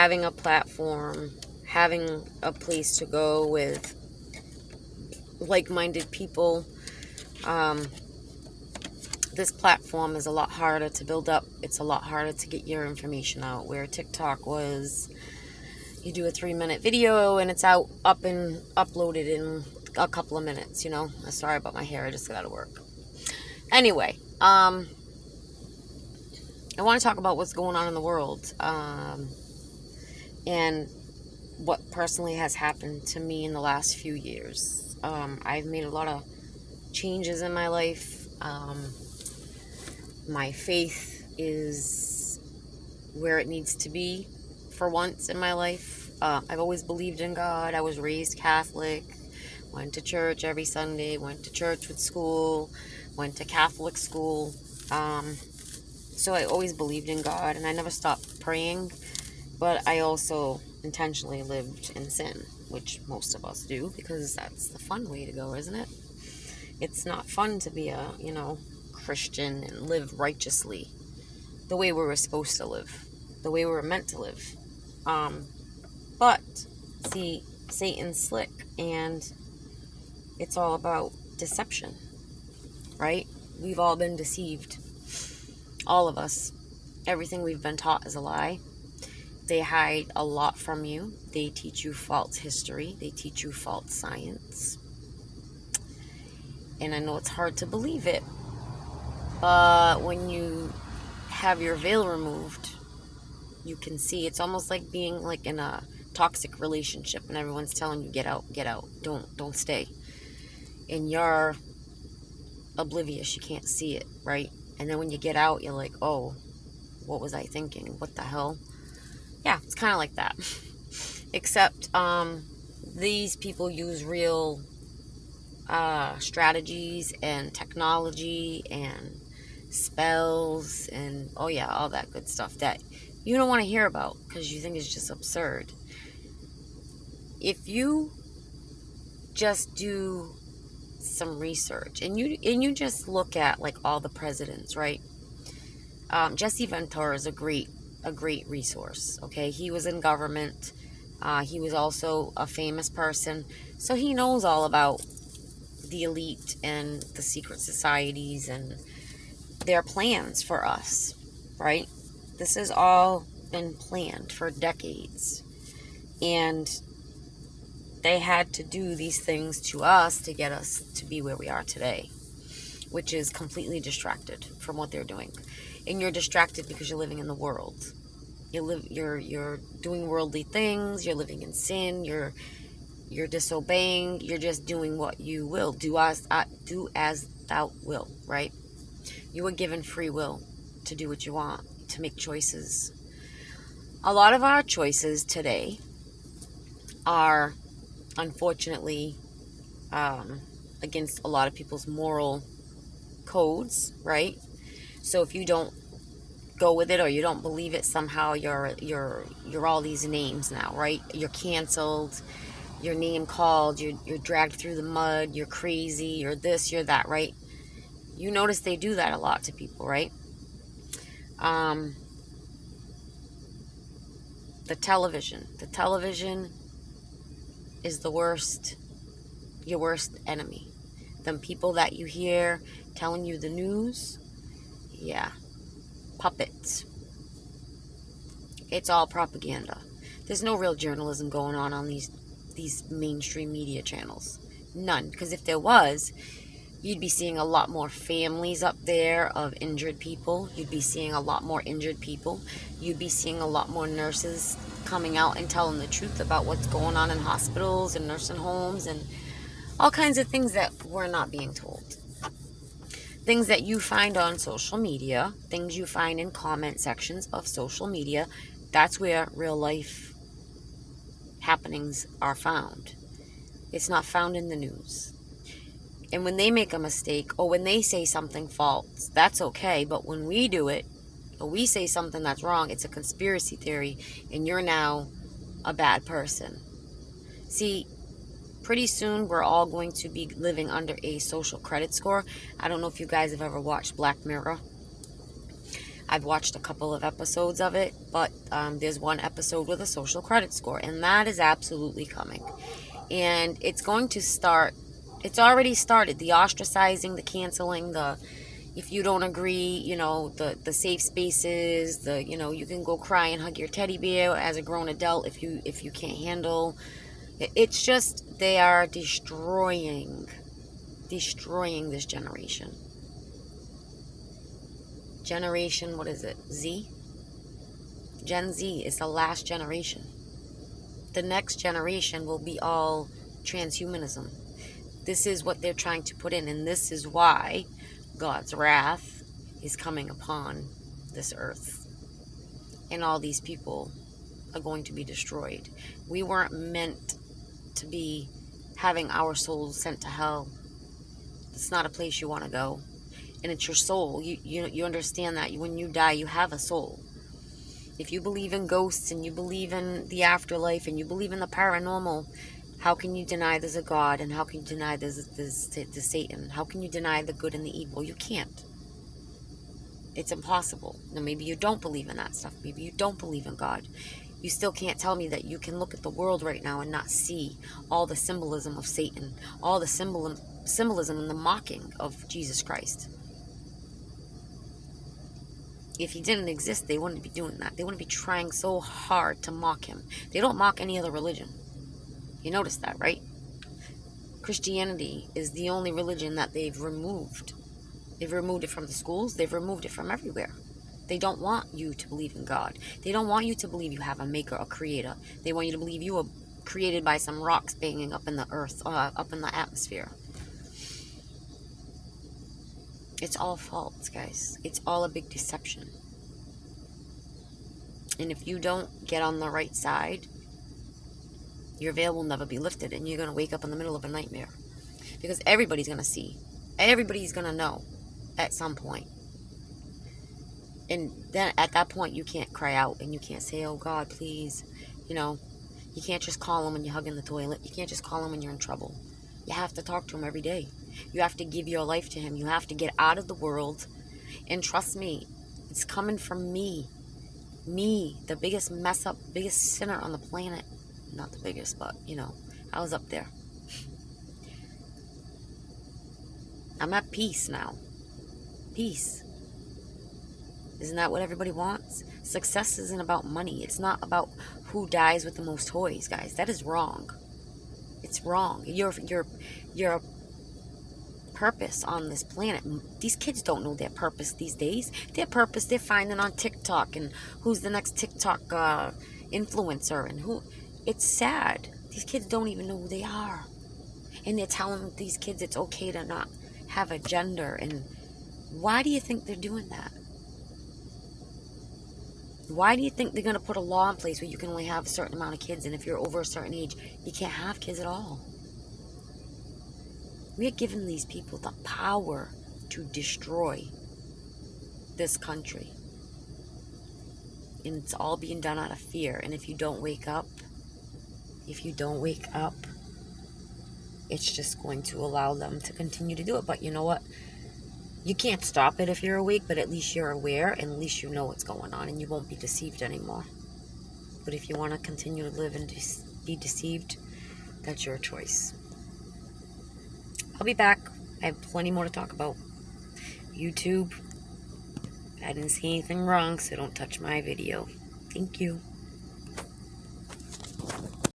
having a platform, having a place to go with like-minded people. This platform is a lot harder to build up. It's a lot harder to get your information out, where TikTok was, you do a 3-minute video and it's up and uploaded in a couple of minutes. Sorry about my hair, I just got out of work. Anyway, I want to talk about what's going on in the world, and what personally has happened to me in the last few years. I've made a lot of changes in my life. My faith is where it needs to be for once in my life. I've always believed in God. I was raised Catholic, went to church every Sunday, went to church with school, went to Catholic school. So I always believed in God, and I never stopped praying, but I also intentionally lived in sin, which most of us do, because that's the fun way to go, isn't it? It's not fun to be a, Christian and live righteously the way we were supposed to live, the way we were meant to live. But see, Satan's slick, and it's all about deception, right? We've all been deceived. All of us. Everything we've been taught is a lie. They hide a lot from you. They teach you false history. They teach you false science. And I know it's hard to believe it, but when you have your veil removed, you can see. It's almost like being like in a toxic relationship and everyone's telling you, get out, don't stay. And you're oblivious, you can't see it, right? And then when you get out, you're like, oh, what was I thinking? What the hell? Yeah, it's kind of like that. Except these people use real strategies and technology and spells and, oh yeah, all that good stuff that you don't want to hear about because you think it's just absurd. If you just do some research and you just look at like all the presidents, right? Jesse Ventura is a great resource. Okay, he was in government. He was also a famous person, so he knows all about the elite and the secret societies and their plans for us, right? This has all been planned for decades, and they had to do these things to us to get us to be where we are today, which is completely distracted from what they're doing. And you're distracted because you're living in the world. You're doing worldly things. You're living in sin. You're disobeying. You're just doing what you will. Do as thou will, right? You were given free will to do what you want, to make choices. A lot of our choices today are, unfortunately, against a lot of people's moral codes, right? So if you don't go with it or you don't believe it, somehow you're all these names now, right? You're canceled, your name called, you're dragged through the mud, you're crazy, you're this, you're that, right? You notice they do that a lot to people, right? The television is your worst enemy. Them people that you hear telling you the news, yeah, puppets. It's all propaganda. There's no real journalism going on these mainstream media channels. None. Because if there was, you'd be seeing a lot more families up there of injured people. You'd be seeing a lot more injured people. You'd be seeing a lot more nurses coming out and telling the truth about what's going on in hospitals and nursing homes and all kinds of things that we're not being told. Things that you find on social media, things you find in comment sections of social media, that's where real life happenings are found. It's not found in the news. And when they make a mistake or when they say something false, that's okay. But when we do it, or we say something that's wrong, it's a conspiracy theory, and you're now a bad person. See, pretty soon we're all going to be living under a social credit score. I don't know if you guys have ever watched Black Mirror. I've watched a couple of episodes of it, but there's one episode with a social credit score, and that is absolutely coming. And it's going to start, it's already started, the ostracizing, the canceling, the, if you don't agree, the safe spaces, you can go cry and hug your teddy bear as a grown adult if you can't handle. It's just, they are destroying this generation. Generation, what is it? Z? Gen Z is the last generation. The next generation will be all transhumanism. This is what they're trying to put in, and this is why God's wrath is coming upon this earth. And all these people are going to be destroyed. We weren't meant to be having our souls sent to hell. It's not a place you want to go. And it's your soul. You understand that when you die, you have a soul. If you believe in ghosts and you believe in the afterlife and you believe in the paranormal, how can you deny there's a God, and how can you deny there's Satan? How can you deny the good and the evil? You can't. It's impossible. Now, maybe you don't believe in that stuff. Maybe you don't believe in God. You still can't tell me that you can look at the world right now and not see all the symbolism of Satan, all the symbolism and the mocking of Jesus Christ. If he didn't exist, they wouldn't be doing that. They wouldn't be trying so hard to mock him. They don't mock any other religion. You notice that, right? Christianity is the only religion that they've removed. They've removed it from the schools. They've removed it from everywhere. They don't want you to believe in God. They don't want you to believe you have a maker, a creator. They want you to believe you were created by some rocks banging up in the earth, up in the atmosphere. It's all false, guys. It's all a big deception. And if you don't get on the right side, your veil will never be lifted, and you're going to wake up in the middle of a nightmare. Because everybody's going to see. Everybody's going to know at some point. And then at that point, you can't cry out and you can't say, oh God, please. You can't just call him when you're hugging the toilet. You can't just call him when you're in trouble. You have to talk to him every day. You have to give your life to him. You have to get out of the world. And trust me, it's coming from me. Me, the biggest mess up, biggest sinner on the planet. Not the biggest, but, I was up there. I'm at peace now. Peace. Isn't that what everybody wants? Success isn't about money. It's not about who dies with the most toys, guys. That is wrong. It's wrong. Your purpose on this planet. These kids don't know their purpose these days. Their purpose they're finding on TikTok, and who's the next TikTok influencer, and who. It's sad. These kids don't even know who they are. And they're telling these kids it's okay to not have a gender. And why do you think they're doing that? Why do you think they're going to put a law in place where you can only have a certain amount of kids, and if you're over a certain age, you can't have kids at all? We are giving these people the power to destroy this country. And it's all being done out of fear. And if you don't wake up, it's just going to allow them to continue to do it. But you know what? You can't stop it if you're awake, but at least you're aware, and at least you know what's going on, and you won't be deceived anymore. But if you want to continue to live and be deceived, that's your choice. I'll be back. I have plenty more to talk about. YouTube, I didn't see anything wrong, so don't touch my video. Thank you.